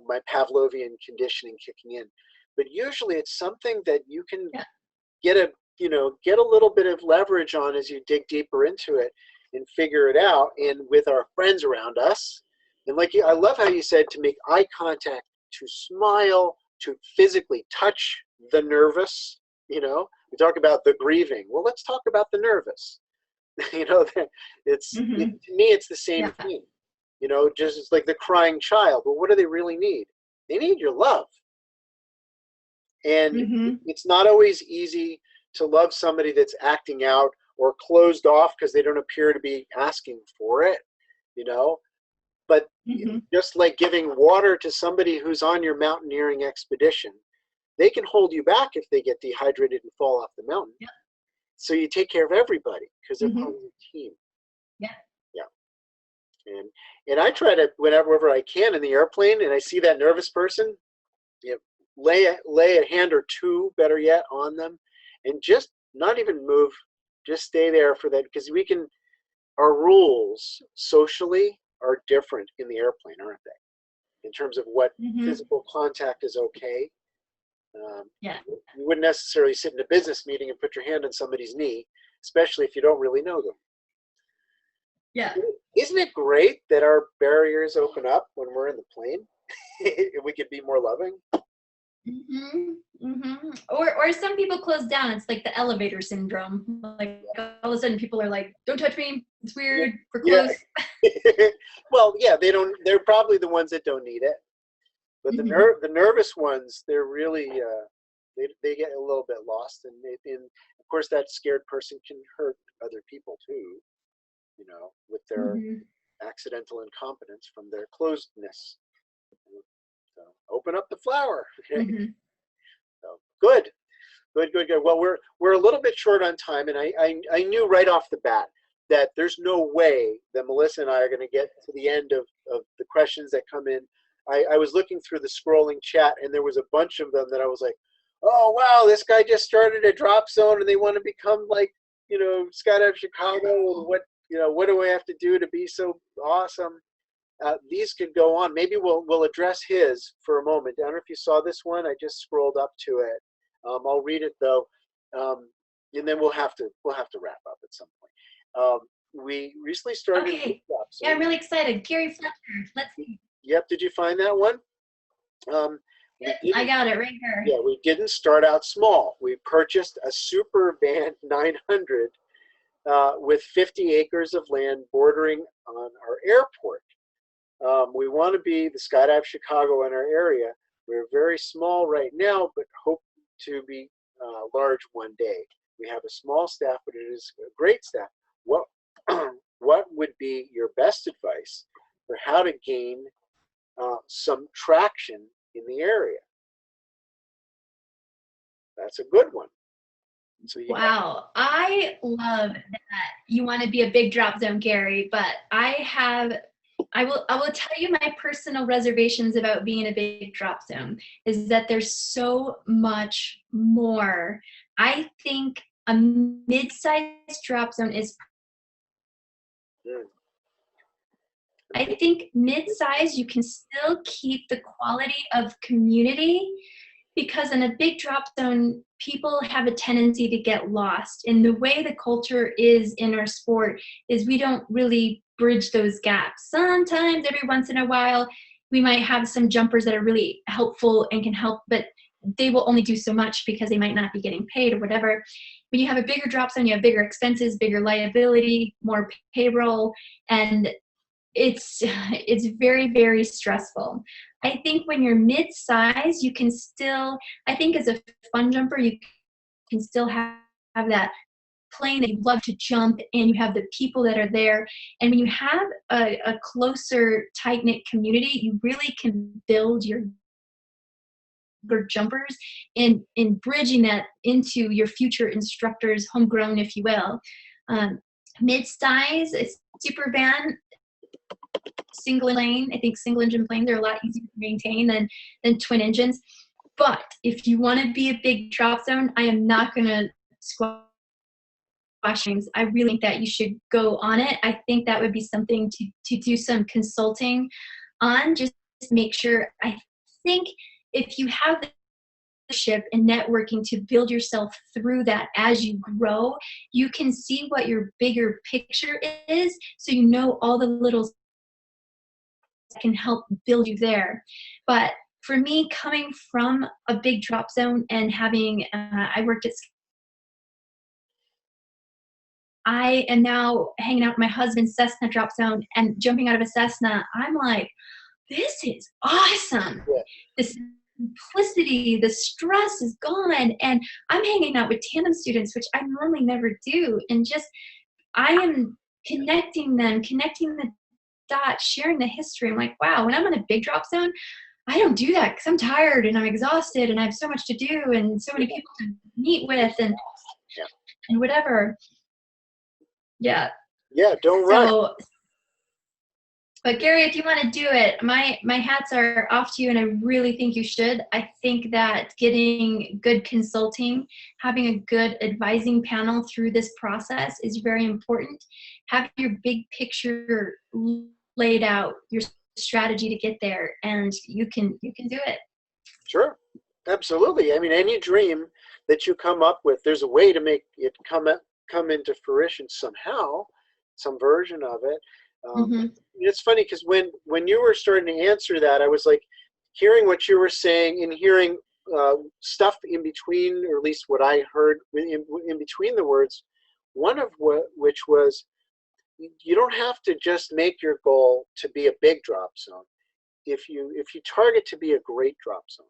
A: My Pavlovian conditioning kicking in. But usually it's something that you can
B: Yeah.
A: get a little bit of leverage on as you dig deeper into it and figure it out. And with our friends around us, and I love how you said to make eye contact, to smile, to physically touch the nervous. We talk about the grieving. Well, let's talk about the nervous.
B: Mhm.
A: To me, it's the same
B: Yeah.
A: thing. Just it's like the crying child. Well, what do they really need? They need your love. And
B: Mhm.
A: it's not always easy to love somebody that's acting out or closed off because they don't appear to be asking for it, you know. But
B: Mhm.
A: just like giving water to somebody who's on your mountaineering expedition, they can hold you back if they get dehydrated and fall off the mountain.
B: Yeah.
A: So you take care of everybody because they're part
B: Mhm.
A: of the team.
B: Yeah.
A: Yeah. And I try to, whenever I can in the airplane and I see that nervous person, you know, lay a hand or two, better yet, on them, and just not even move. Just stay there for that, because our rules socially are different in the airplane, aren't they? In terms of what
B: Mhm.
A: physical contact is okay.
B: Yeah.
A: You wouldn't necessarily sit in a business meeting and put your hand on somebody's knee, especially if you don't really know them.
B: Yeah.
A: Isn't it great that our barriers open up when we're in the plane? We could be more loving.
B: Mhm. Mhm. Or some people close down. It's like the elevator syndrome. Like all of a sudden people are like, "Don't touch me. It's weird. We're
A: Yeah.
B: close."
A: Well, yeah, they don't. They're probably the ones that don't need it, but
B: Mhm.
A: the nervous ones, they're really they get a little bit lost, and of course that scared person can hurt other people too. With their
B: Mhm.
A: accidental incompetence from their closedness. So open up the flower. Okay.
B: Mhm.
A: So good. Good, good, good. Well, we're a little bit short on time, and I knew right off the bat that there's no way that Melissa and I are going to get to the end of the questions that come in. I was looking through the scrolling chat, and there was a bunch of them that I was like, oh wow, this guy just started a drop zone, and they want to become like Skydive Chicago, and what do I have to do to be so awesome? These could go on. Maybe we'll address his for a moment. I don't know if you saw this one. I just scrolled up to it. I'll read it though, and then we'll have to wrap up at some point. We recently started a
B: Okay.
A: bootstrap
B: Yeah, I'm
A: zone.
B: really excited. Gary Fletcher. Let's see.
A: Yep. Did you find that one? We
B: Yep, I
A: didn't.
B: got it right here.
A: Yeah, we didn't start out small. We purchased a Super Van 900 with 50 acres of land bordering on our airport. We want to be the Skydive Chicago in our area. We're very small right now, but hope to be large one day. We have a small staff, but it is a great staff. What what would be your best advice for how to gain some traction in the area? That's a good one. So you got.
B: Wow. I love that you want to be a big drop zone, Gary, but I will tell you my personal reservations about being a big drop zone is that there's so much more. I think a mid-sized drop zone is
A: Mm,
B: I think mid-size you can still keep the quality of community because in a big drop zone people have a tendency to get lost and the way the culture is in our sport is we don't really bridge those gaps. Sometimes every once in a while we might have some jumpers that are really helpful and can help, but they will only do so much because they might not be getting paid or whatever. When you have a bigger drop zone, you have bigger expenses, bigger liability, more payroll, and it's very very stressful. I think when you're mid-size you can still, I think as a fun jumper you can still have that plane that you love to jump, and you have the people that are there. And when you have a closer, tight-knit community, you really can build your jumpers in bridging that into your future instructors, homegrown, if you will. Mid-size, super van, single lane. I think single engine plane, they're a lot easier to maintain than twin engines. But if you want to be a big drop zone, I am not going to squash things. I really think that you should go on it. I think that would be something to do some consulting on, just make sure. I think if you have the leadership and networking to build yourself through that as you grow, you can see what your bigger picture is, so you know all the little that can help build you there. But for me, coming from a big drop zone and having, I worked at, I am now hanging out with my husband's Cessna drop zone and jumping out of a Cessna. I'm like, this is awesome.
A: Yeah.
B: The simplicity, the stress is gone. And I'm hanging out with tandem students, which I normally never do. And just, I am connecting the dots, sharing the history. I'm like, wow, when I'm in a big drop zone, I don't do that because I'm tired and I'm exhausted and I have so much to do and so many people to meet with and whatever. Yeah.
A: Yeah, don't run.
B: But Gary, if you want to do it, my hats are off to you, and I really think you should. I think that getting good consulting, having a good advising panel through this process is very important. Have your big picture laid out, your strategy to get there, and you can do it.
A: Sure, absolutely. I mean, any dream that you come up with, there's a way to make it come into fruition somehow, some version of it. It's funny because when you were starting to answer that, I was like hearing what you were saying and hearing stuff in between, or at least what I heard in between the words. One of which was, you don't have to just make your goal to be a big drop zone. If you target to be a great drop zone,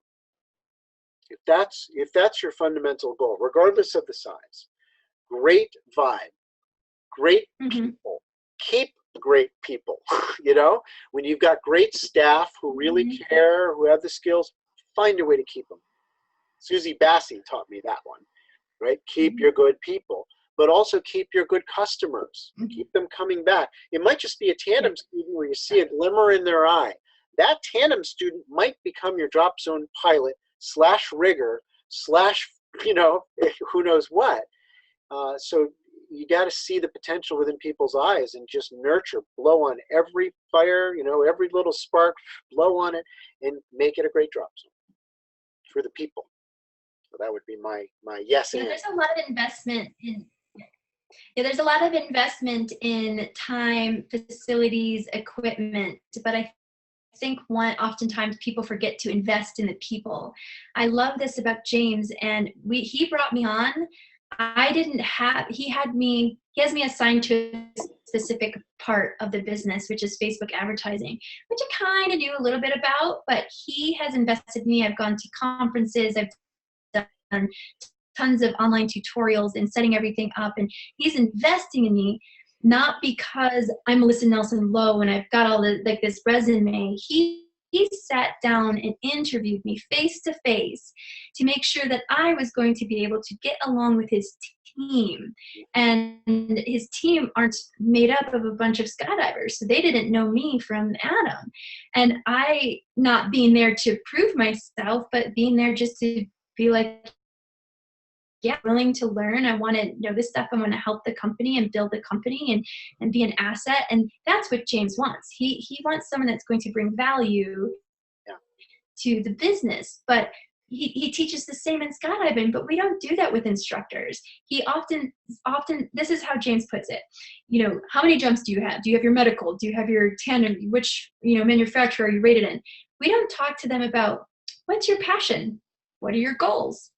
A: if that's your fundamental goal, regardless of the size, great vibe, great people, keep great people. When you've got great staff who really care, who have the skills, find a way to keep them. Susie Bassey taught me that one, right? Keep your good people, but also keep your good customers. Keep them coming back. It might just be a tandem student where you see a glimmer in their eye. That tandem student might become your drop zone pilot / rigger / who knows what. So you got to see the potential within people's eyes and just nurture, blow on every fire, every little spark, blow on it and make it a great drop zone for the people. So that would be my yes.
B: Yeah, there's a lot of investment in. Yeah, there's a lot of investment in time, facilities, equipment, but I think oftentimes people forget to invest in the people. I love this about James, and he brought me on. He has me assigned to a specific part of the business, which is Facebook advertising, which I kind of knew a little bit about, but he has invested in me. I've gone to conferences, I've done tons of online tutorials and setting everything up, and he's investing in me, not because I'm Melissa Nelson Lowe and I've got all this resume. He sat down and interviewed me face to face to make sure that I was going to be able to get along with his team. And his team aren't made up of a bunch of skydivers, so they didn't know me from Adam. And I, not being there to prove myself, but being there just to be like, yeah, willing to learn. I want to know this stuff. I want to help the company and build the company and be an asset. And that's what James wants. He wants someone that's going to bring value to the business. But he teaches the same in skydiving, but we don't do that with instructors. He often, this is how James puts it. How many jumps do you have? Do you have your medical? Do you have your tandem? Which, manufacturer are you rated in? We don't talk to them about, what's your passion? What are your goals?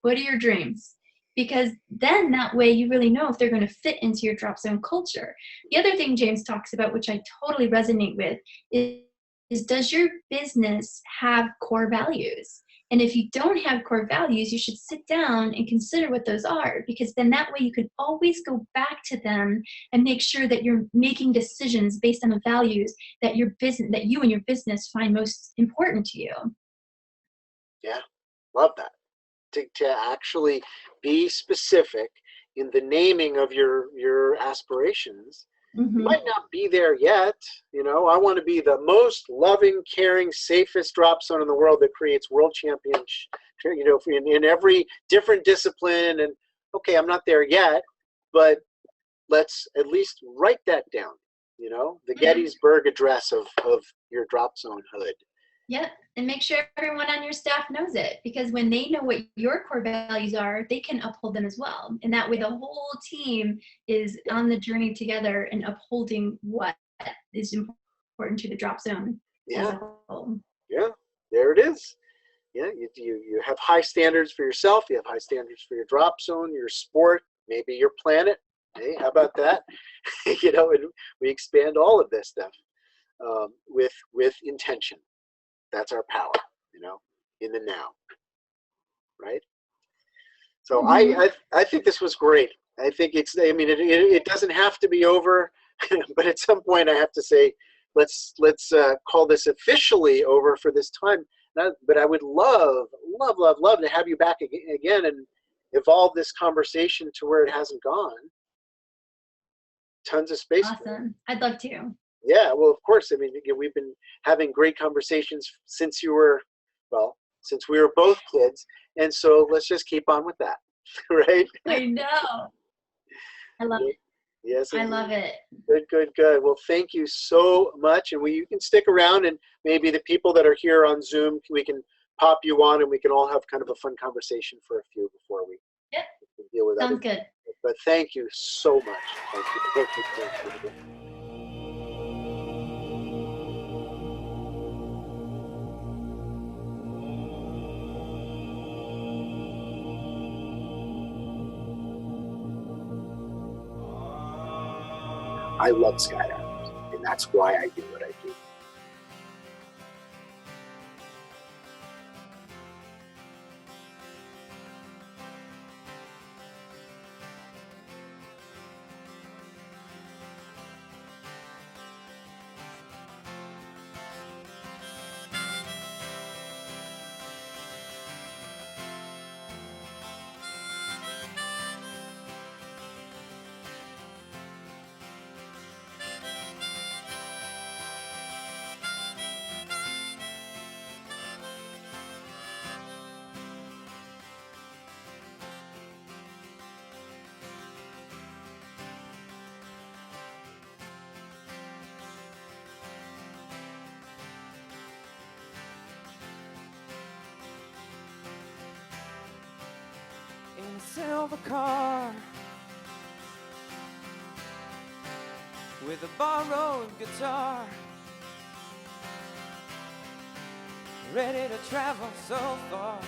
B: What are your dreams? Because then that way you really know if they're going to fit into your drop zone culture. The other thing James talks about, which I totally resonate with, is does your business have core values? And if you don't have core values, you should sit down and consider what those are, because then that way you can always go back to them and make sure that you're making decisions based on the values that your business, that you and your business find most important to you.
A: Yeah, love that. To actually be specific in the naming of your aspirations. You
B: Hmm.
A: might not be there yet. I want to be the most loving, caring, safest drop zone in the world that creates world champions, in every different discipline. And okay, I'm not there yet, but let's at least write that down. The
B: Yeah.
A: Gettysburg Address of your drop zone hood.
B: Yep. And make sure everyone on your staff knows it, because when they know what your core values are, they can uphold them as well. And that way the whole team is on the journey together and upholding what is important to the drop zone as
A: Yeah,
B: a whole.
A: yeah, there it is. Yeah, you have high standards for yourself. You have high standards for your drop zone, your sport, maybe your planet. Hey, how about that? And we expand all of this stuff with intention. That's our power, in the now, right? So
B: Mm-hmm.
A: I think this was great. I think it doesn't have to be over, but at some point I have to say, let's call this officially over for this time. But I would love, love, love, love to have you back again and evolve this conversation to where it hasn't gone. Tons of space for it.
B: Awesome. I'd love to.
A: Yeah, well, of course. We've been having great conversations since since we were both kids, and so let's just keep on with that, right?
B: I know. I love it.
A: Yes,
B: I love
A: indeed.
B: it.
A: Good, good, good. Well, thank you so much, and you can stick around, and maybe the people that are here on Zoom, we can pop you on, and we can all have kind of a fun conversation for a few before we
B: Yep.
A: deal with other.
B: Sounds good.
A: But thank you so much. Thank you. Thank you. Thank you. I love skydiving, and that's why I do what I do.
C: In a silver car with a borrowed guitar, ready to travel so far.